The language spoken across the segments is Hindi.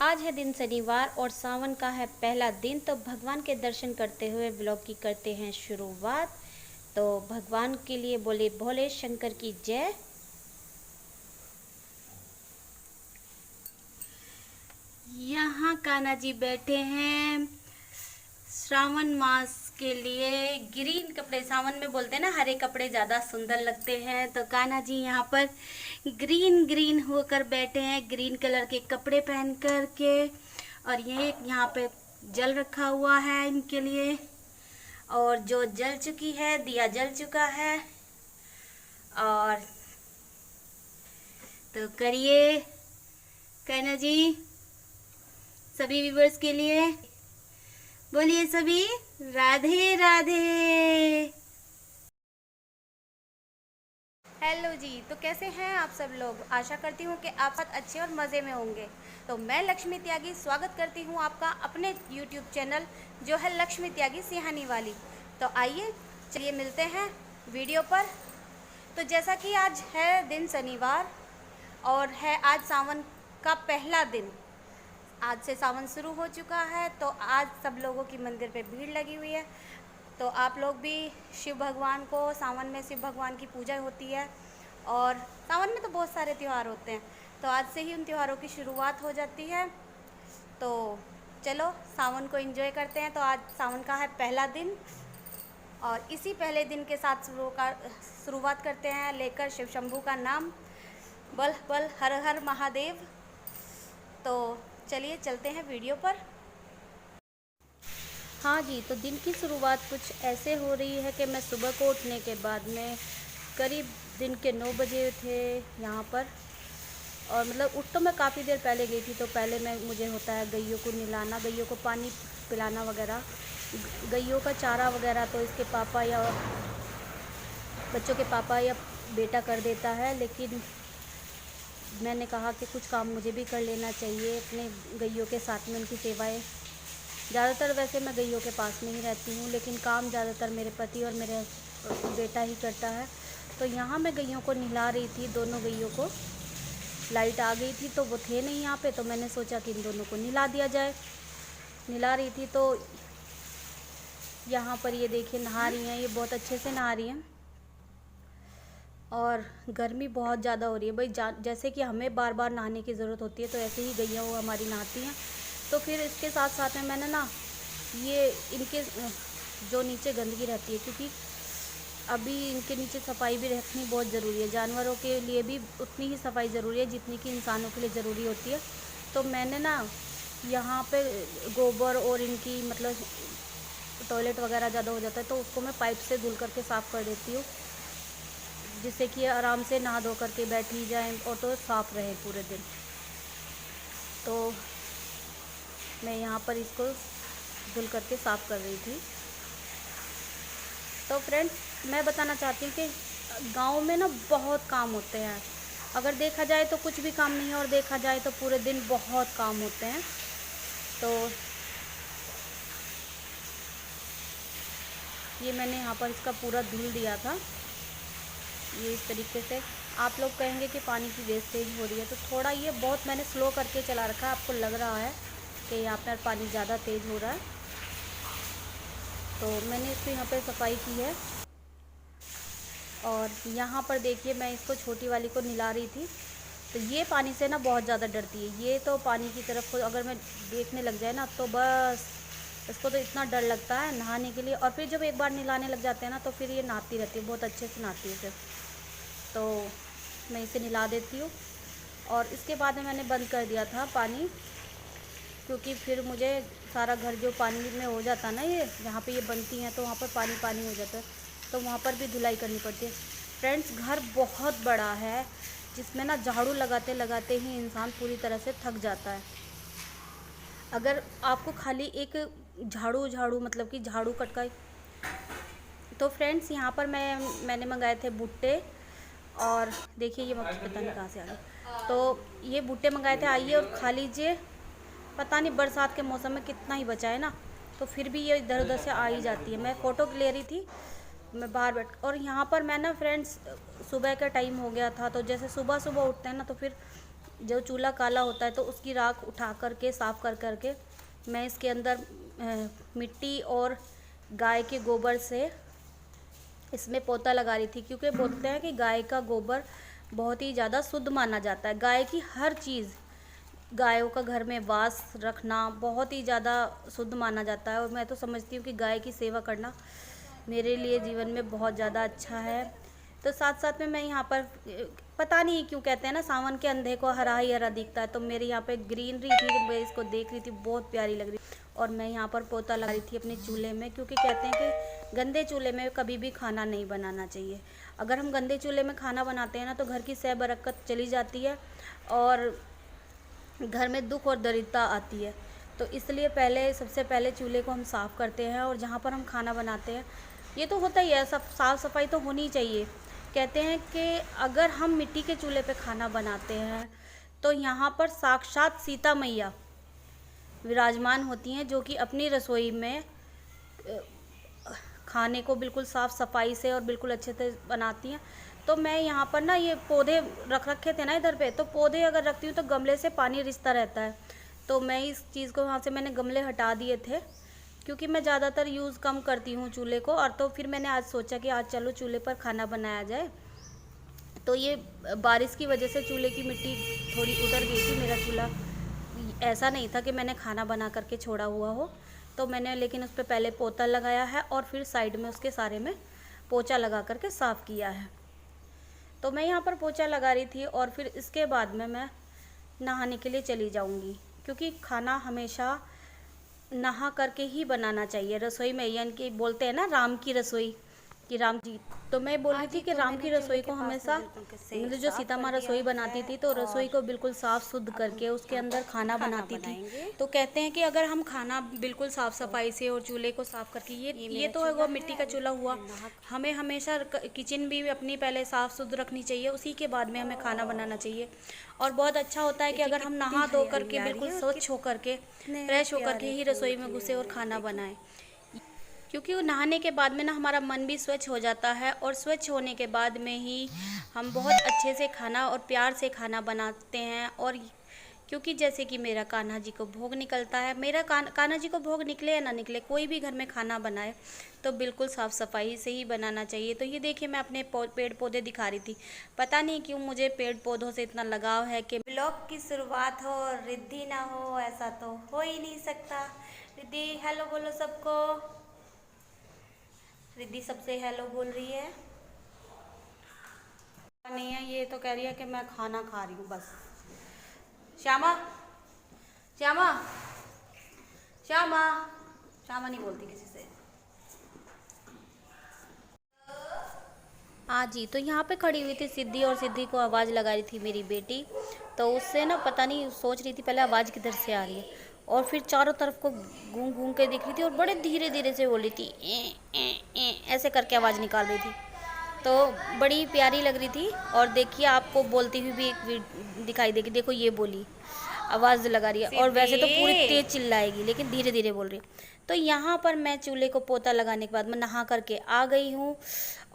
आज है दिन शनिवार और सावन का है पहला दिन। तो भगवान के दर्शन करते हुए ब्लॉग की करते हैं शुरुआत। तो भगवान के लिए बोले भोले शंकर की जय। यहाँ कान्हा जी बैठे हैं श्रावण मास के लिए। ग्रीन कपड़े, सावन में बोलते हैं ना हरे कपड़े ज़्यादा सुंदर लगते हैं, तो कान्हा जी यहाँ पर ग्रीन ग्रीन होकर बैठे हैं, ग्रीन कलर के कपड़े पहन कर के। और ये यहाँ पे जल रखा हुआ है इनके लिए, और जो जल चुकी है, दिया जल चुका है। और तो करिए कान्हा जी सभी व्यूवर्स के लिए, बोलिए सभी राधे राधे। हेलो जी, तो कैसे हैं आप सब लोग। आशा करती हूँ कि आप सब अच्छे और मज़े में होंगे। तो मैं लक्ष्मी त्यागी स्वागत करती हूँ आपका अपने YouTube चैनल जो है लक्ष्मी त्यागी सिहानी वाली। तो आइए चलिए मिलते हैं वीडियो पर। तो जैसा कि आज है दिन शनिवार और है आज सावन का पहला दिन। आज से सावन शुरू हो चुका है, तो आज सब लोगों की मंदिर पे भीड़ लगी हुई है। तो आप लोग भी शिव भगवान को, सावन में शिव भगवान की पूजा होती है और सावन में तो बहुत सारे त्यौहार होते हैं, तो आज से ही उन त्यौहारों की शुरुआत हो जाती है। तो चलो सावन को एंजॉय करते हैं। तो आज सावन का है पहला दिन और इसी पहले दिन के साथ शुरुआत करते हैं लेकर शिव शंभू का नाम, बल बल हर हर महादेव। तो चलिए चलते हैं वीडियो पर। हाँ जी, तो दिन की शुरुआत कुछ ऐसे हो रही है कि मैं सुबह को उठने के बाद में करीब दिन के 9 बजे थे यहाँ पर। और मतलब उठ तो मैं काफ़ी देर पहले गई थी। तो पहले मुझे होता है गैयों को नहलाना, गैयों को पानी पिलाना वगैरह, गैयों का चारा वगैरह तो इसके पापा या बच्चों के पापा या बेटा कर देता है। लेकिन मैंने कहा कि कुछ काम मुझे भी कर लेना चाहिए अपने गैयों के साथ में, उनकी सेवाएं। ज़्यादातर वैसे मैं गैयों के पास में ही रहती हूँ, लेकिन काम ज़्यादातर मेरे पति और मेरे बेटा ही करता है। तो यहाँ मैं गैयों को नहला रही थी, दोनों गैयों को। लाइट आ गई थी तो वो थे नहीं यहाँ पे, तो मैंने सोचा कि इन दोनों को नहला दिया जाए। नहला रही थी तो यहाँ पर ये देखिए नहा रही हैं, ये बहुत अच्छे से नहा रही हैं। और गर्मी बहुत ज़्यादा हो रही है भाई, जैसे कि हमें बार बार नहाने की ज़रूरत होती है, तो ऐसे ही गैया वो हमारी नहाती हैं। तो फिर इसके साथ साथ में मैंने ना ये इनके जो नीचे गंदगी रहती है, क्योंकि अभी इनके नीचे सफाई भी रखनी बहुत ज़रूरी है। जानवरों के लिए भी उतनी ही सफाई ज़रूरी है जितनी कि इंसानों के लिए ज़रूरी होती है। तो मैंने ना यहाँ पे गोबर और इनकी मतलब टॉयलेट वगैरह ज़्यादा हो जाता है, तो उसको मैं पाइप से धुल करके साफ़ कर देती हूँ, जिससे कि आराम से नहा धो करके बैठी जाएं और तो साफ़ रहे पूरे दिन। तो मैं यहाँ पर इसको धुल करके साफ़ कर रही थी। तो फ्रेंड्स, मैं बताना चाहती हूँ कि गांव में ना बहुत काम होते हैं। अगर देखा जाए तो कुछ भी काम नहीं है, और देखा जाए तो पूरे दिन बहुत काम होते हैं। तो ये मैंने यहाँ पर इसका पूरा धुल दिया था, ये इस तरीके से। आप लोग कहेंगे कि पानी की वेस्टेज हो रही है, तो थोड़ा ये बहुत मैंने स्लो करके चला रखा है। आपको लग रहा है कि यहाँ पर पानी ज़्यादा तेज़ हो रहा है, तो मैंने इसको यहाँ पे सफाई की है। और यहाँ पर देखिए मैं इसको छोटी वाली को नहला रही थी, तो ये पानी से ना बहुत ज़्यादा डरती है। ये तो पानी की तरफ को अगर मैं देखने लग जाए ना, तो बस इसको तो इतना डर लगता है नहाने के लिए। और फिर जब एक बार नहलाने लग जाते हैं ना, तो फिर ये नहाती रहती है, बहुत अच्छे से नहाती है फिर। तो मैं इसे नहला देती हूँ और इसके बाद में मैंने बंद कर दिया था पानी, क्योंकि फिर मुझे सारा घर जो पानी में हो जाता है ना, ये जहाँ पे ये बनती हैं तो वहाँ पर पानी पानी हो जाता है, तो वहाँ पर भी धुलाई करनी पड़ती है। फ्रेंड्स, घर बहुत बड़ा है, जिसमें ना झाड़ू लगाते लगाते ही इंसान पूरी तरह से थक जाता है। अगर आपको खाली एक झाड़ू मतलब कि झाड़ू कटका। तो फ्रेंड्स, यहाँ पर मैंने मंगाए थे भुट्टे, और देखिए ये मक्खी पता नहीं कहाँ से आ गई। तो ये भुट्टे मंगाए थे, आइए और खा लीजिए। पता नहीं बरसात के मौसम में कितना ही बचा है ना, तो फिर भी ये इधर उधर से आ ही जाती है। मैं फ़ोटो ले रही थी, मैं बाहर बैठ। और यहाँ पर मैं ना फ्रेंड्स सुबह का टाइम हो गया था, तो जैसे सुबह सुबह उठते हैं ना, तो फिर जो चूल्हा काला होता है तो उसकी राख उठा करके साफ़ कर करके मैं इसके अंदर मिट्टी और गाय के गोबर से इसमें पोता लगा रही थी, क्योंकि बोलते हैं कि गाय का गोबर बहुत ही ज़्यादा शुद्ध माना जाता है। गाय की हर चीज़, गायों का घर में वास रखना बहुत ही ज़्यादा शुद्ध माना जाता है, और मैं तो समझती हूँ कि गाय की सेवा करना मेरे लिए जीवन में बहुत ज़्यादा अच्छा है। तो साथ साथ में मैं यहाँ पर पता नहीं क्यों कहते हैं ना, सावन के अंधे को हरा ही हरा दिखता है, तो मेरे यहाँ पे ग्रीनरी थी, तो मैं इसको देख रही थी, बहुत प्यारी लग रही। और मैं यहाँ पर पोता लगा रही थी अपने चूल्हे में, क्योंकि कहते हैं कि गंदे चूल्हे में कभी भी खाना नहीं बनाना चाहिए। अगर हम गंदे चूल्हे में खाना बनाते हैं ना, तो घर की सह बरकत चली जाती है और घर में दुख और दरिद्रता आती है। तो इसलिए सबसे पहले चूल्हे को हम साफ़ करते हैं, और जहाँ पर हम खाना बनाते हैं, ये तो होता ही है, सब साफ़ सफाई तो होनी चाहिए। कहते हैं कि अगर हम मिट्टी के चूल्हे पे खाना बनाते हैं तो यहाँ पर साक्षात सीता मैया विराजमान होती हैं, जो कि अपनी रसोई में खाने को बिल्कुल साफ़ सफाई से और बिल्कुल अच्छे से बनाती हैं। तो मैं यहाँ पर ना ये पौधे रख रखे थे ना इधर पे, तो पौधे अगर रखती हूँ तो गमले से पानी रिसता रहता है, तो मैं इस चीज़ को वहाँ से मैंने गमले हटा दिए थे, क्योंकि मैं ज़्यादातर यूज़ कम करती हूँ चूल्हे को। और तो फिर मैंने आज सोचा कि आज चलो चूल्हे पर खाना बनाया जाए। तो ये बारिश की वजह से चूल्हे की मिट्टी थोड़ी उतर गई थी। मेरा चूल्हा ऐसा नहीं था कि मैंने खाना बना करके छोड़ा हुआ हो, तो मैंने लेकिन उस पर पहले पोता लगाया है और फिर साइड में उसके सारे में पोछा लगा करके साफ़ किया है। तो मैं यहाँ पर पोछा लगा रही थी, और फिर इसके बाद में मैं नहाने के लिए चली जाऊँगी, क्योंकि खाना हमेशा नहा करके ही बनाना चाहिए रसोई में। यानी कि बोलते हैं ना राम की रसोई, कि राम जी, तो मैं बोल रही थी कि राम की रसोई को हमेशा, मतलब जो सीता माँ रसोई बनाती थी तो रसोई को बिल्कुल साफ़ शुद्ध करके उसके अंदर खाना बनाती थी। तो कहते हैं कि अगर हम खाना बिल्कुल साफ़ सफाई से और चूल्हे को साफ़ करके, ये तो है वो मिट्टी का चूल्हा हुआ, हमें हमेशा किचन भी अपनी पहले साफ़ शुद्ध रखनी चाहिए, उसी के बाद में हमें खाना बनाना चाहिए। और बहुत अच्छा होता है कि अगर हम नहा धो करके बिल्कुल स्वच्छ होकर के फ्रेश होकर के ही रसोई में घुसे और खाना बनाएं, क्योंकि वो नहाने के बाद में ना हमारा मन भी स्वच्छ हो जाता है, और स्वच्छ होने के बाद में ही हम बहुत अच्छे से खाना और प्यार से खाना बनाते हैं। और क्योंकि जैसे कि मेरा कान्हा जी को भोग निकलता है, मेरा कान्हा जी को भोग निकले या ना निकले, कोई भी घर में खाना बनाए तो बिल्कुल साफ़ सफाई से ही बनाना चाहिए। तो ये देखिए मैं अपने पेड़ पौधे दिखा रही थी। पता नहीं क्यों मुझे पेड़ पौधों से इतना लगाव है कि ब्लॉग की शुरुआत हो रिद्धि ना हो, ऐसा तो हो ही नहीं सकता। रिद्धि हेलो बोलो सबको। रिद्धि सबसे हेलो बोल रही है। नहीं है, ये तो कह रही है कि मैं खाना खा रही हूँ बस। श्यामा, श्यामा, श्यामा, श्यामा नहीं बोलती किसी से। हाँ जी, तो यहाँ पे खड़ी हुई थी सिद्धि, और सिद्धि को आवाज़ लगा रही थी मेरी बेटी। तो उससे ना पता नहीं सोच रही थी पहले आवाज़ किधर से आ रही है, और फिर चारों तरफ को घूम घूम के देख रही थी, और बड़े धीरे धीरे से बोल रही थी ऐसे करके आवाज़ निकाल रही थी। तो बड़ी प्यारी लग रही थी। और देखिए आपको बोलती हुई भी एक दिखाई देगी, देखो ये बोली, आवाज़ लगा रही है, और वैसे तो पूरी तेज़ चिल्लाएगी लेकिन धीरे धीरे बोल रही है। तो यहाँ पर मैं चूल्हे को पोता लगाने के बाद मैं नहा करके आ गई हूँ,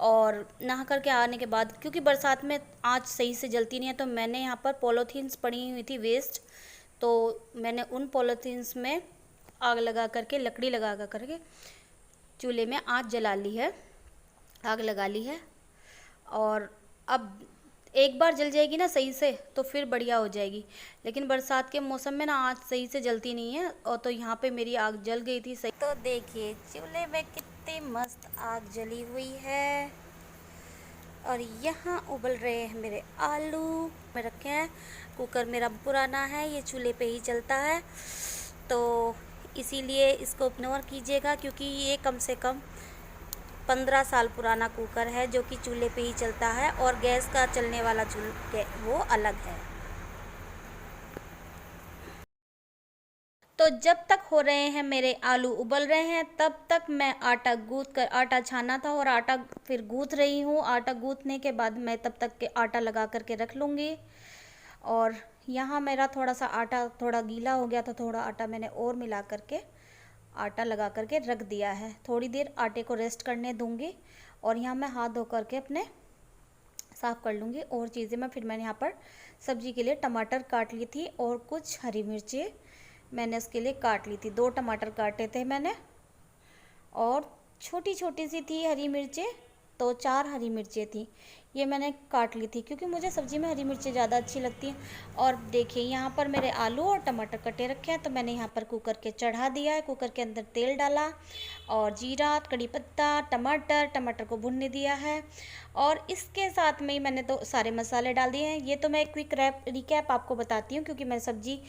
और नहा करके आने के बाद क्योंकि बरसात में आँच सही से जलती नहीं है, तो मैंने यहाँ पर पॉलीथीन्स पड़ी हुई थी वेस्ट, तो मैंने उन पॉलीथीन्स में आग लगा करके, लकड़ी लगा करके चूल्हे में आँच जला ली है, आग लगा ली है। और अब एक बार जल जाएगी ना सही से तो फिर बढ़िया हो जाएगी, लेकिन बरसात के मौसम में ना आँच सही से जलती नहीं है। और तो यहाँ पे मेरी आग जल गई थी सही। तो देखिए चूल्हे में कितनी मस्त आग जली हुई है, और यहाँ उबल रहे हैं मेरे आलू में रखे हैं। कुकर मेरा पुराना है, ये चूल्हे पे ही चलता है, तो इसीलिए इसको इग्नोर कीजिएगा, क्योंकि ये कम से कम 15 साल पुराना कुकर है, जो कि चूल्हे पे ही चलता है, और गैस का चलने वाला चूल्हा वो अलग है। तो जब तक हो रहे हैं मेरे आलू उबल रहे हैं, तब तक मैं आटा छाना था और आटा फिर गूँथ रही हूँ। आटा गूँथने के बाद मैं तब तक के आटा लगा करके रख लूँगी। और यहाँ मेरा थोड़ा सा आटा थोड़ा गीला हो गया था, थोड़ा आटा मैंने और मिला करके आटा लगा करके रख दिया है। थोड़ी देर आटे को रेस्ट करने दूंगी, और यहाँ मैं हाथ धो करके अपने साफ़ कर लूँगी और चीज़ें मैं। फिर मैंने यहाँ पर सब्ज़ी के लिए टमाटर काट ली थी और कुछ हरी मिर्चें मैंने उसके लिए काट ली थी। 2 टमाटर काटे थे मैंने और छोटी छोटी सी थी हरी मिर्चें, तो 4 हरी मिर्चें थी, ये मैंने काट ली थी क्योंकि मुझे सब्ज़ी में हरी मिर्चें ज़्यादा अच्छी लगती हैं। और देखिए यहाँ पर मेरे आलू और टमाटर कटे रखे हैं, तो मैंने यहाँ पर कुकर के चढ़ा दिया है। कुकर के अंदर तेल डाला और जीरा, कड़ी पत्ता, टमाटर को भुनने दिया है और इसके साथ में ही मैंने तो सारे मसाले डाल दिए हैं। ये तो मैं क्विक रिकैप आपको बताती हूँ क्योंकि मैं सब्ज़ी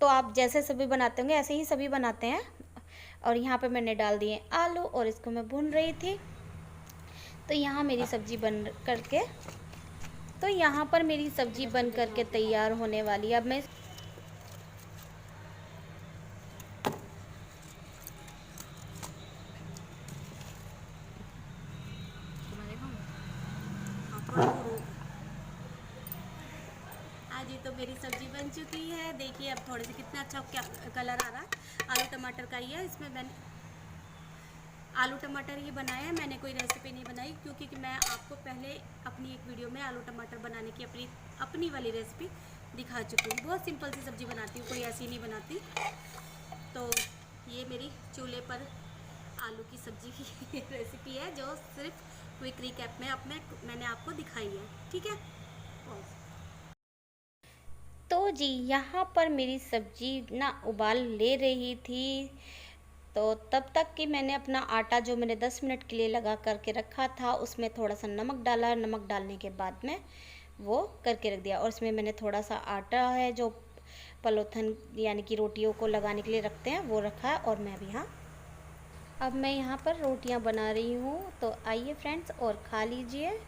तो आप जैसे सभी बनाते होंगे ऐसे ही सभी बनाते हैं। और यहाँ पे मैंने डाल दिए आलू और इसको मैं भून रही थी। तो यहाँ मेरी सब्ज़ी बन करके तो यहाँ पर मेरी सब्ज़ी बन करके तैयार होने वाली है। अब मैं हाँ जी, तो मेरी सब्ज़ी बन चुकी है। देखिए अब थोड़े से कितना अच्छा क्या कलर आ रहा है। आलू टमाटर का ही है। इसमें मैंने आलू टमाटर ही बनाया है, मैंने कोई रेसिपी नहीं बनाई क्योंकि मैं आपको पहले अपनी एक वीडियो में आलू टमाटर बनाने की अपनी वाली रेसिपी दिखा चुकी हूँ। बहुत सिंपल सी सब्ज़ी बनाती हूँ, कोई ऐसी नहीं बनाती। तो ये मेरी चूल्हे पर आलू की सब्ज़ी की रेसिपी है जो सिर्फ क्विक रिकैप में मैंने आपको दिखाई है। ठीक है। तो जी यहाँ पर मेरी सब्ज़ी ना उबाल ले रही थी, तो तब तक कि मैंने अपना आटा जो मैंने 10 मिनट के लिए लगा करके रखा था उसमें थोड़ा सा नमक डाला। नमक डालने के बाद में वो करके रख दिया और इसमें मैंने थोड़ा सा आटा है जो पलोथन यानी कि रोटियों को लगाने के लिए रखते हैं वो रखा है। और मैं अब मैं यहाँ पर रोटियाँ बना रही हूँ, तो आइए फ्रेंड्स और खा लीजिए।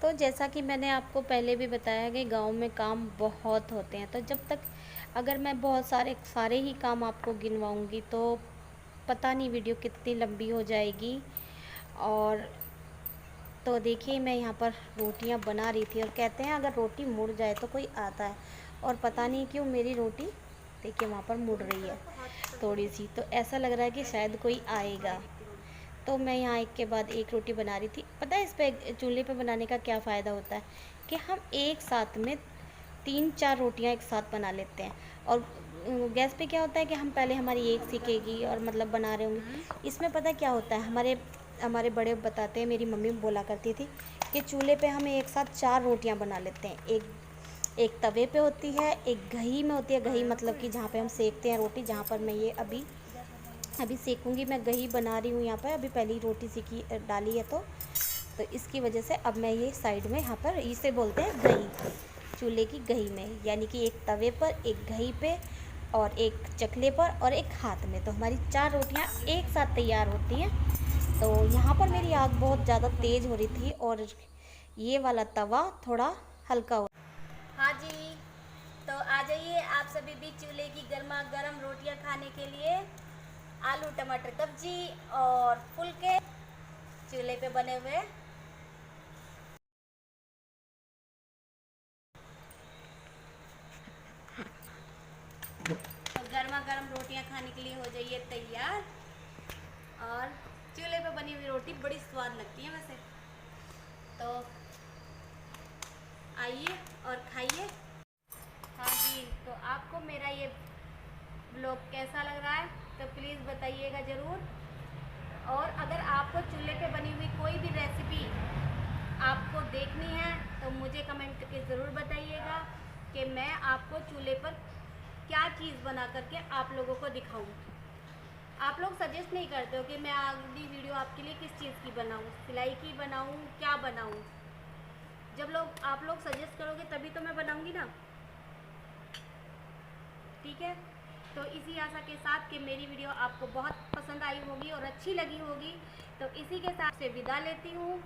तो जैसा कि मैंने आपको पहले भी बताया कि गांव में काम बहुत होते हैं, तो जब तक अगर मैं बहुत सारे ही काम आपको गिनवाऊंगी तो पता नहीं वीडियो कितनी लंबी हो जाएगी। और तो देखिए मैं यहाँ पर रोटियाँ बना रही थी और कहते हैं अगर रोटी मुड़ जाए तो कोई आता है, और पता नहीं क्यों मेरी रोटी देखिए वहाँ पर मुड़ रही है थोड़ी सी, तो ऐसा लग रहा है कि शायद कोई आएगा। तो मैं यहाँ एक के बाद एक रोटी बना रही थी। पता है इस पे चूल्हे पे बनाने का क्या फ़ायदा होता है कि हम एक साथ में 3-4 रोटियाँ एक साथ बना लेते हैं। और गैस पे क्या होता है कि हम पहले हमारी एक सीखेगी और मतलब बना रहे होंगे। इसमें पता क्या होता है, हमारे बड़े बताते हैं, मेरी मम्मी बोला करती थी कि चूल्हे पे हम एक साथ 4 रोटियाँ बना लेते हैं। एक तवे पे होती है, एक घई में होती है। घई मतलब कि जहाँ पे हम सेकते हैं रोटी, जहाँ पर मैं ये अभी सेकूंगी। मैं घी बना रही हूँ यहाँ पर, अभी पहली रोटी सीखी डाली है तो इसकी वजह से अब मैं ये साइड में यहाँ पर इसे बोलते हैं घी, चूल्हे की घी में, यानी कि एक तवे पर, एक घी पे और एक चकले पर और एक हाथ में। तो हमारी 4 रोटियाँ एक साथ तैयार होती हैं। तो यहाँ पर मेरी आग बहुत ज़्यादा तेज़ हो रही थी और ये वाला तवा थोड़ा हल्का हो। हाँ जी, तो आ जाइए आप सभी भी चूल्हे की गर्मा गर्म रोटियाँ खाने के लिए। आलू टमाटर सब्जी और फुलके चूल्हे पे बने हुए। तो गर्मा गर्म रोटियां खाने के लिए हो जाइए तैयार। और चूल्हे पे बनी हुई रोटी बड़ी स्वाद लगती है वैसे। तो आइए और खाइए। हाँ जी, तो आपको मेरा ये ब्लॉग कैसा लग रहा है तो प्लीज़ बताइएगा ज़रूर। और अगर आपको चूल्हे पे बनी हुई कोई भी रेसिपी आपको देखनी है तो मुझे कमेंट करके ज़रूर बताइएगा कि मैं आपको चूल्हे पर क्या चीज़ बना करके आप लोगों को दिखाऊं। आप लोग सजेस्ट नहीं करते हो कि मैं अगली वीडियो आपके लिए किस चीज़ की बनाऊं, सिलाई की बनाऊं, क्या बनाऊं। जब आप लोग सजेस्ट करोगे तभी तो मैं बनाऊंगी ना। ठीक है, तो इसी आशा के साथ कि मेरी वीडियो आपको बहुत पसंद आई होगी और अच्छी लगी होगी, तो इसी के साथ से विदा लेती हूँ।